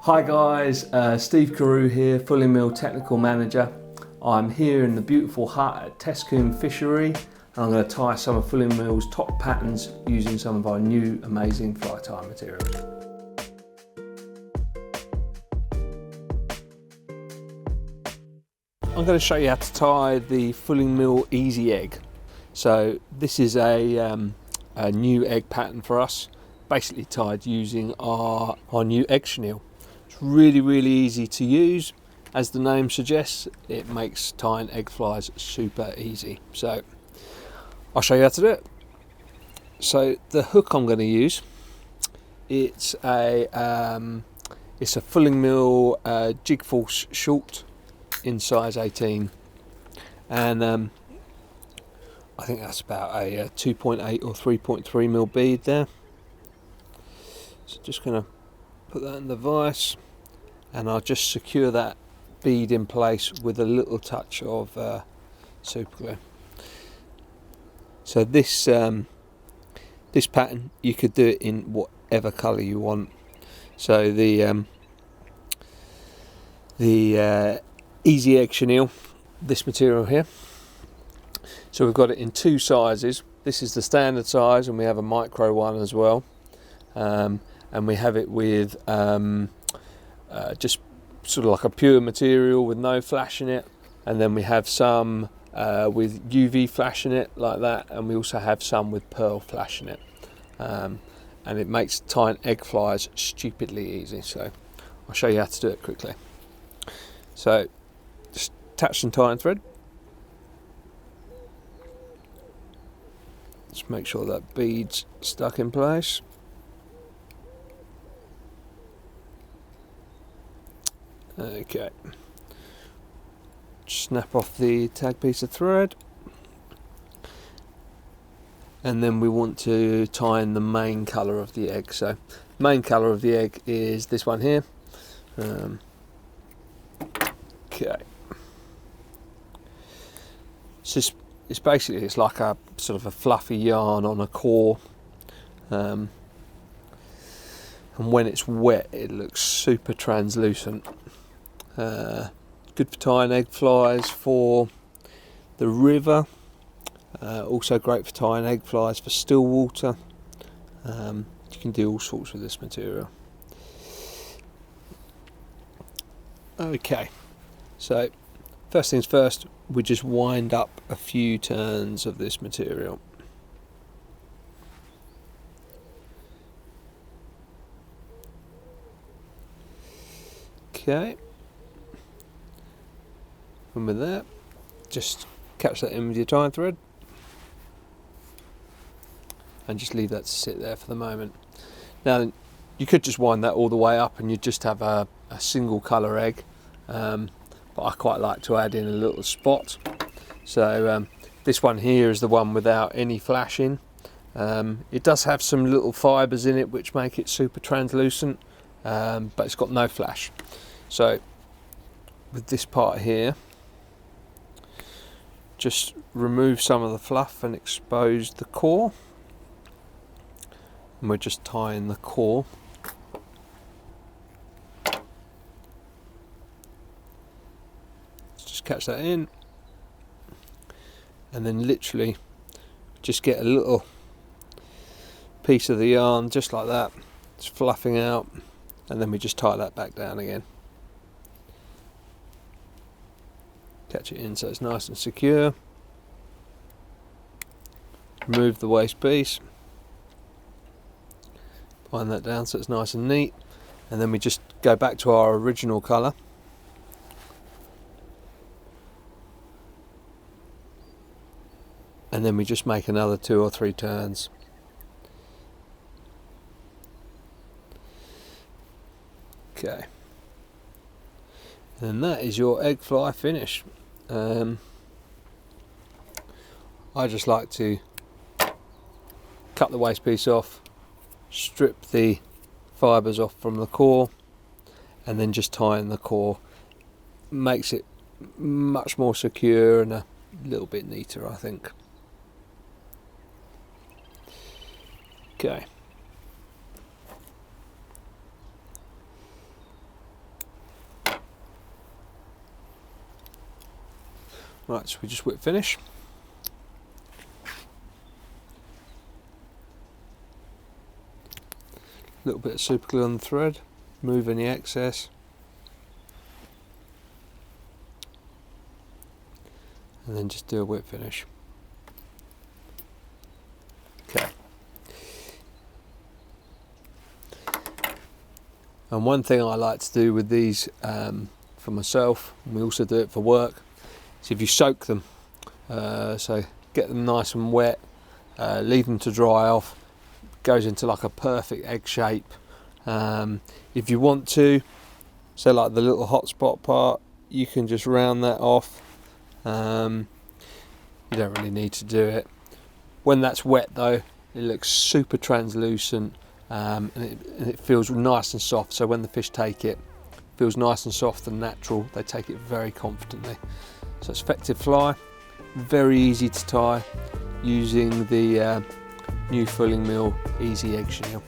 Hi guys, Steve Carew here, Fulling Mill Technical Manager. I'm here in the beautiful hut at Tescoombe Fishery and I'm going to tie some of Fulling Mill's top patterns using some of our new amazing fly tie materials. I'm going to show you how to tie the Fulling Mill Easy Egg. So this is a new egg pattern for us, basically tied using our new egg chenille. It's really easy to use. As the name suggests, it makes tying egg flies super easy. So I'll show you how to do it. So the hook I'm going to use, it's a Fulling Mill jig force short in size 18, and I think that's about a 2.8 or 3.3 mil bead there. So just going to put that in the vise, and I'll just secure that bead in place with a little touch of super glue. So this pattern, you could do it in whatever colour you want. So the Easy Egg chenille, this material here. So we've got it in two sizes. This is the standard size, and we have a micro one as well. And we have it with just sort of like a pure material with no flash in it, and then we have some with UV flash in it like that, and we also have some with pearl flash in it, and it makes tying egg flies stupidly easy. So I'll show you how to do it quickly. So just attach some tying thread, just make sure that bead's stuck in place. Okay, snap off the tag piece of thread, and then we want to tie in the main colour of the egg. So the main colour of the egg is this one here. Okay, it's basically, it's like a sort of a fluffy yarn on a core, and when it's wet it looks super translucent. Good for tying egg flies for the river, also great for tying egg flies for still water. You can do all sorts with this material. Okay, so first things first, we just wind up a few turns of this material. Okay, and with that, just catch that in with your tying thread and just leave that to sit there for the moment. Now you could just wind that all the way up and you just have a single colour egg, but I quite like to add in a little spot. So this one here is the one without any flashing. It does have some little fibres in it which make it super translucent, but it's got no flash. So with this part here, just remove some of the fluff and expose the core, and we're just tying the core. Just catch that in, and then literally just get a little piece of the yarn just like that, it's fluffing out, and then we just tie that back down again. Catch it in so it's nice and secure. Remove the waste piece, wind that down so it's nice and neat, and then we just go back to our original colour. And then we just make another 2 or 3 turns. Okay, and that is your egg fly finish. I just like to cut the waste piece off, strip the fibres off from the core, and then just tie in the core. Makes it much more secure and a little bit neater, I think. Okay, Right, so we just whip finish. A little bit of super glue on the thread, remove any excess. And then just do a whip finish. Okay. And one thing I like to do with these for myself, and we also do it for work, is if you soak them, so get them nice and wet, leave them to dry off, goes into like a perfect egg shape. If you want to, so like the little hot spot part, you can just round that off. You don't really need to do it. When that's wet though, it looks super translucent, and it feels nice and soft, so when the fish take it, it feels nice and soft and natural. They take it very confidently. So it's effective fly, very easy to tie using the new Fulling Mill Easy Egg Chenille.